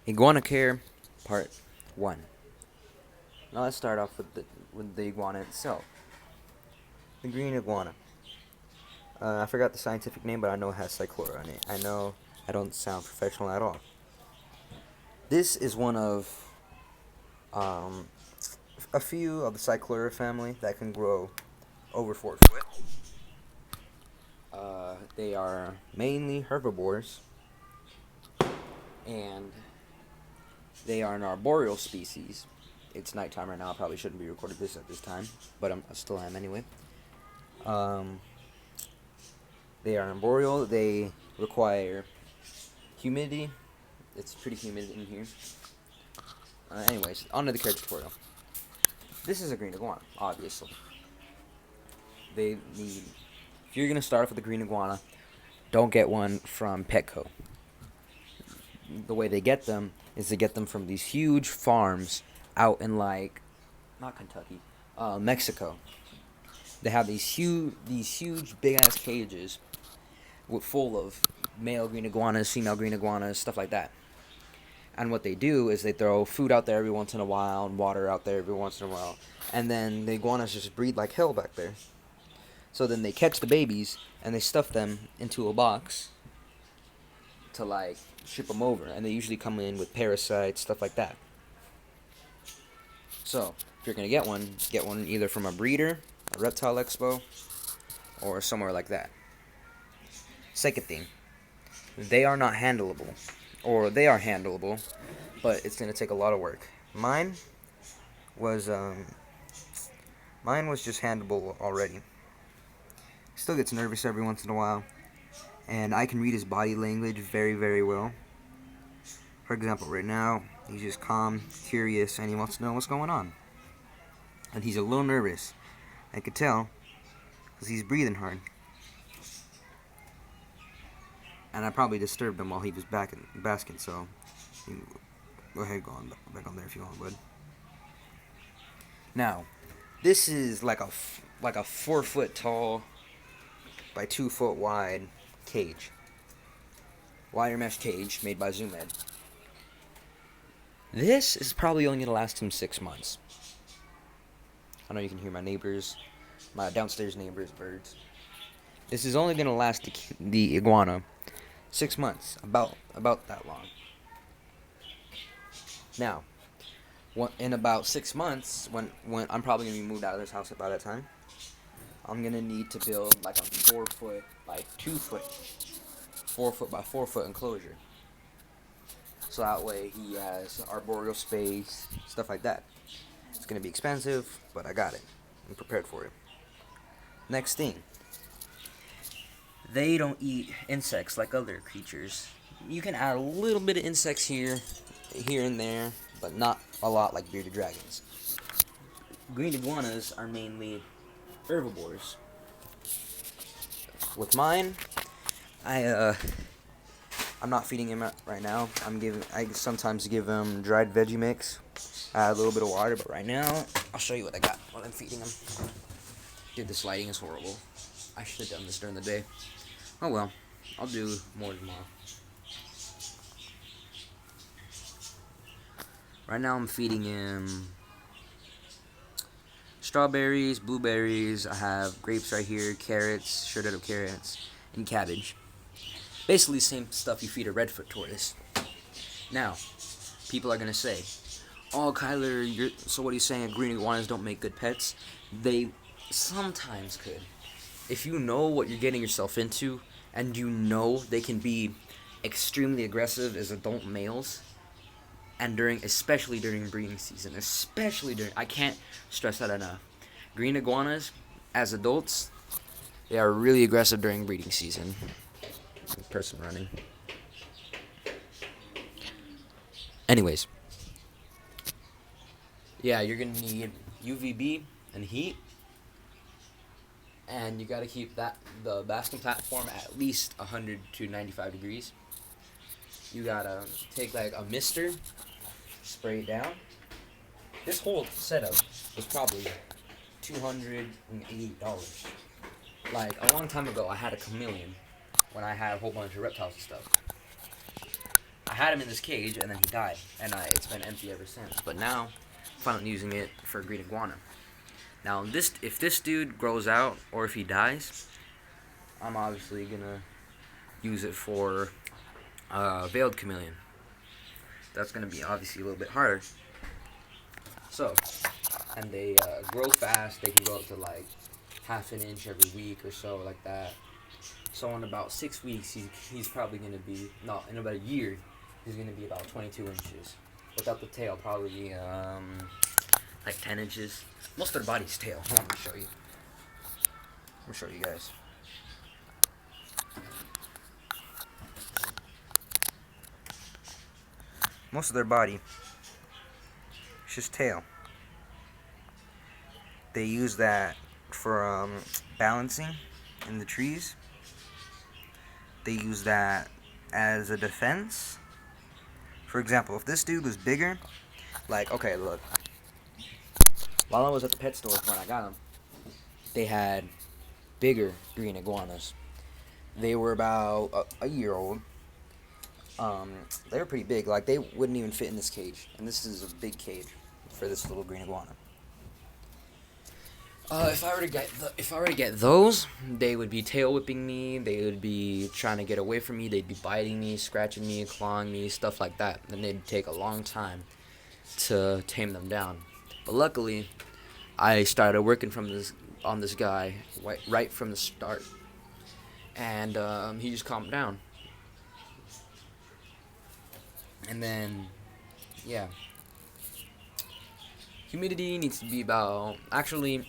Iguana care, part 1. Now let's start off with the iguana itself. The green iguana. I forgot the scientific name, but I know it has cyclora on it. I know I don't sound professional at all. This is one of um, a few of the cyclora family that can grow over 4 foot. They are mainly herbivores, and they are an arboreal species. It's nighttime right now. I probably shouldn't be recording this at this time, but I still am anyway. Um, they are arboreal. They require humidity. It's pretty humid in here. Anyways, on to the character tutorial. This is a green iguana, obviously. They need. If you're gonna start off with a green iguana, don't get one from Petco. The way they get them is to get them from these huge farms out in not Kentucky, Mexico. They have these huge big ass cages full of male green iguanas, female green iguanas, stuff like that. And what they do is they throw food out there every once in a while and water out there every once in a while. And then the iguanas just breed like hell back there. So then they catch the babies and they stuff them into a box to ship them over. And they usually come in with parasites, stuff like that. So if you're going to get one either from a breeder, a reptile expo, or somewhere like that. Second thing, they are not handleable. Or they are handleable, but it's going to take a lot of work. Mine was just handleable already. Still gets nervous every once in a while, and I can read his body language very, very well. For example, right now, he's just calm, curious, and he wants to know what's going on. And he's a little nervous. I could tell, because he's breathing hard. And I probably disturbed him while he was basking, so go ahead, go on back on there if you want, bud. Now, this is like a 4 foot tall by 2 foot wide cage. Wire mesh cage made by ZoomEd. This is probably only going to last him 6 months. I know you can hear my downstairs neighbors' birds. This is only going to last the iguana 6 months, about that long. Now, in about 6 months, when I'm probably gonna be moved out of this house by that time, I'm gonna need to build like a 4 foot by 2 foot, 4 foot by 4 foot enclosure. So that way he has arboreal space, stuff like that. It's gonna be expensive, but I got it. I'm prepared for it. Next thing. They don't eat insects like other creatures. You can add a little bit of insects here and there, but not a lot like bearded dragons. Green iguanas are mainly herbivores. With mine, I'm not feeding him right now. I sometimes give him dried veggie mix, add a little bit of water, but right now, I'll show you what I got while I'm feeding him. Dude, this lighting is horrible. I should have done this during the day. Oh well, I'll do more tomorrow. Right now I'm feeding him strawberries, blueberries, I have grapes right here, carrots, shredded up carrots, and cabbage. Basically the same stuff you feed a redfoot tortoise. Now, people are going to say, oh Kyler, so what are you saying, green iguanas don't make good pets? They sometimes could. If you know what you're getting yourself into, and you know they can be extremely aggressive as adult males, and especially during breeding season, I can't stress that enough. Green iguanas, as adults, they are really aggressive during breeding season. Person running. Anyways, yeah, you're gonna need UVB and heat. And you gotta keep the basking platform at least 100 to 95 degrees. You gotta take like a mister, spray it down. This whole setup was probably $280. Like a long time ago, I had a chameleon when I had a whole bunch of reptiles and stuff. I had him in this cage, and then he died, and it's been empty ever since. But now, I'm finally using it for green iguana. Now, if this dude grows out, or if he dies, I'm obviously gonna use it for veiled chameleon. That's gonna be obviously a little bit harder. So, and they grow fast. They can go up to like half an inch every week or so, like that. So in about 6 weeks, he's probably gonna be in about a year, he's gonna be about 22 inches. Without the tail, probably like 10 inches. Most of their body's tail. Let me show you. Let me show you guys. Most of their body, it's just tail. They use that for balancing in the trees. They use that as a defense. For example, if this dude was bigger, like, okay, look. While I was at the pet store when I got them, they had bigger green iguanas. They were about a year old. They were pretty big. Like, they wouldn't even fit in this cage. And this is a big cage for this little green iguana. If I were to get those, they would be tail whipping me. They would be trying to get away from me. They'd be biting me, scratching me, clawing me, stuff like that. And they'd take a long time to tame them down. But luckily, I started working on this guy right from the start, and he just calmed down. And then, yeah, humidity needs to be about, actually,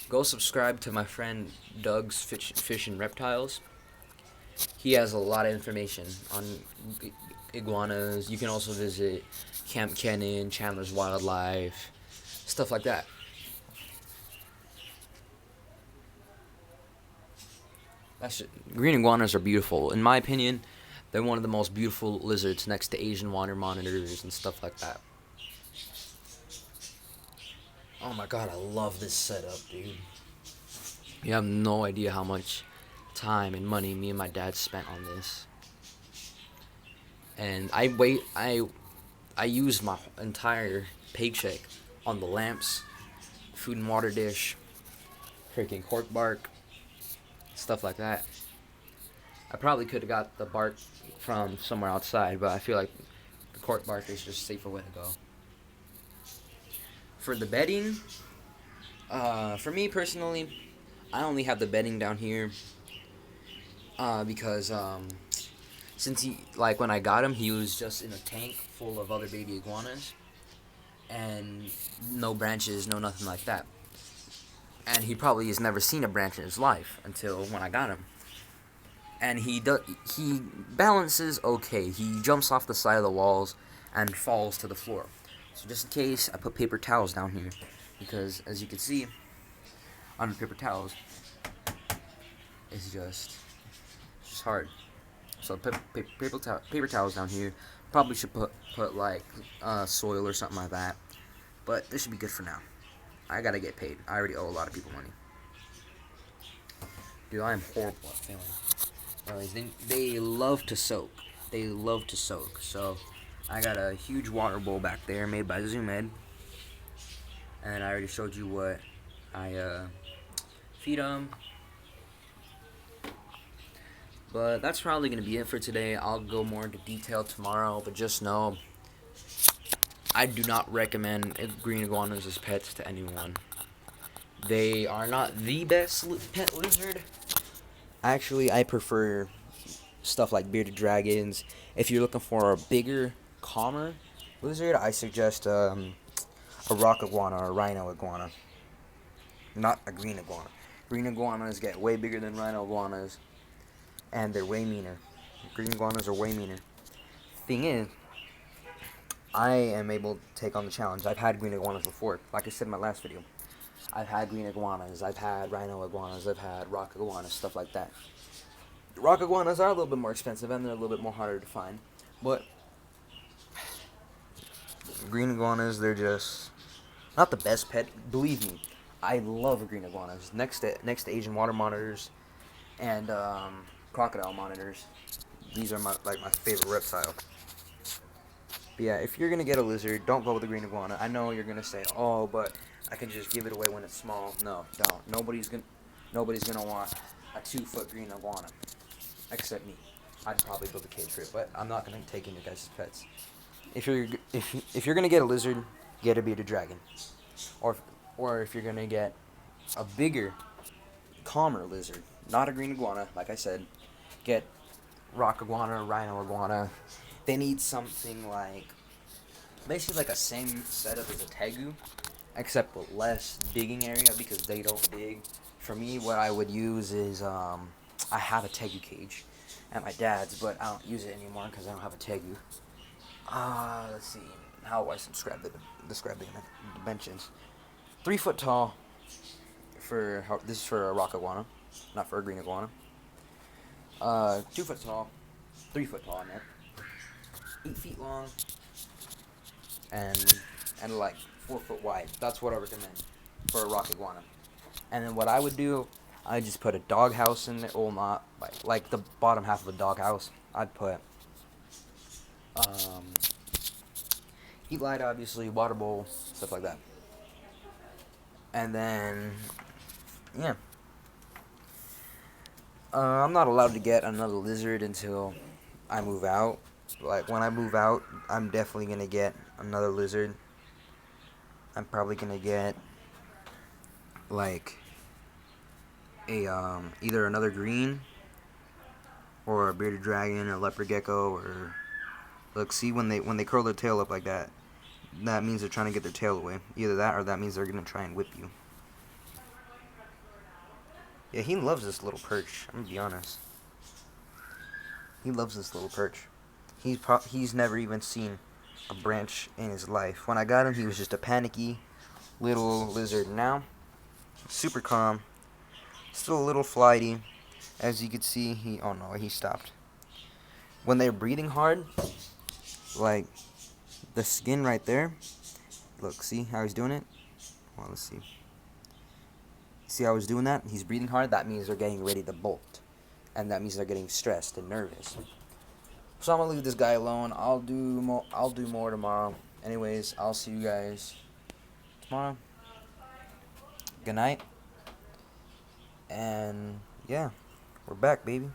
go subscribe to my friend Doug's Fish and Reptiles. He has a lot of information on iguanas. You can also visit Camp Kennan, Chandler's Wildlife, stuff like that. Green iguanas are beautiful. In my opinion, they're one of the most beautiful lizards next to Asian water monitors and stuff like that. Oh my god, I love this setup, dude. You have no idea how much time and money me and my dad spent on this. And I used my entire paycheck on the lamps, food and water dish, freaking cork bark, stuff like that. I probably could have got the bark from somewhere outside, but I feel like the cork bark is just a safer way to go. For the bedding, for me personally, I only have the bedding down here because since when I got him, he was just in a tank full of other baby iguanas and no branches, no nothing like that. And he probably has never seen a branch in his life until when I got him. And he balances okay. He jumps off the side of the walls and falls to the floor. So just in case, I put paper towels down here, because as you can see, under paper towels, it's just hard. So paper towels down here. Probably should put like soil or something like that. But this should be good for now. I gotta get paid. I already owe a lot of people money. Dude, I am horrible at filming. They love to soak. They love to soak. So I got a huge water bowl back there made by ZoomEd. And I already showed you what I feed them. But that's probably going to be it for today. I'll go more into detail tomorrow. But just know, I do not recommend green iguanas as pets to anyone. They are not the best pet lizard. Actually, I prefer stuff like bearded dragons. If you're looking for a bigger, calmer lizard, I suggest a rock iguana or a rhino iguana. Not a green iguana. Green iguanas get way bigger than rhino iguanas, and they're way meaner. Green iguanas are way meaner. Thing is, I am able to take on the challenge. I've had green iguanas before. Like I said in my last video, I've had green iguanas, I've had rhino iguanas, I've had rock iguanas, stuff like that. Rock iguanas are a little bit more expensive and they're a little bit more harder to find. But green iguanas, they're just not the best pet. Believe me, I love green iguanas. Next to Asian water monitors and crocodile monitors. These are my favorite reptile. But yeah, if you're gonna get a lizard, don't go with the green iguana. I know you're gonna say, "Oh, but I can just give it away when it's small." No, don't. Nobody's gonna want a 2 foot green iguana, except me. I'd probably build a cage for it, but I'm not gonna take in your guys' pets. If you're gonna get a lizard, get a bearded dragon, or or if you're gonna get a bigger, calmer lizard, not a green iguana, like I said, get rock iguana or rhino iguana. They need something like basically like a same setup as a tegu, except with less digging area because they don't dig. For me, what I would use is I have a tegu cage at my dad's, but I don't use it anymore because I don't have a tegu. Let's see. How do I describe the dimensions? 3 foot tall this is for a rock iguana, not for a green iguana. 2 foot tall, 3 foot tall, I meant. 8 feet long, and like 4 foot wide. That's what I recommend for a rock iguana. And then what I would do, I just put a dog house in it. Well, not like the bottom half of a dog house. I'd put um, heat light, obviously, water bowl, stuff like that. And then yeah, I'm not allowed to get another lizard until I move out. Like when I move out, I'm definitely gonna get another lizard. I'm probably gonna get like a either another green or a bearded dragon or leopard gecko or look, see when they curl their tail up like that, that means they're trying to get their tail away. Either that or that means they're gonna try and whip you. Yeah, he loves this little perch. I'm gonna be honest. He loves this little perch. He's never even seen a branch in his life. When I got him, he was just a panicky little lizard. Now, super calm, still a little flighty. As you can see, oh no, he stopped. When they're breathing hard, like the skin right there. Look, see how he's doing it? Well, let's see. See how he's doing that? He's breathing hard. That means they're getting ready to bolt, and that means they're getting stressed and nervous. So I'm gonna leave this guy alone. I'll do more tomorrow. Anyways, I'll see you guys tomorrow. Good night. And yeah, we're back, baby.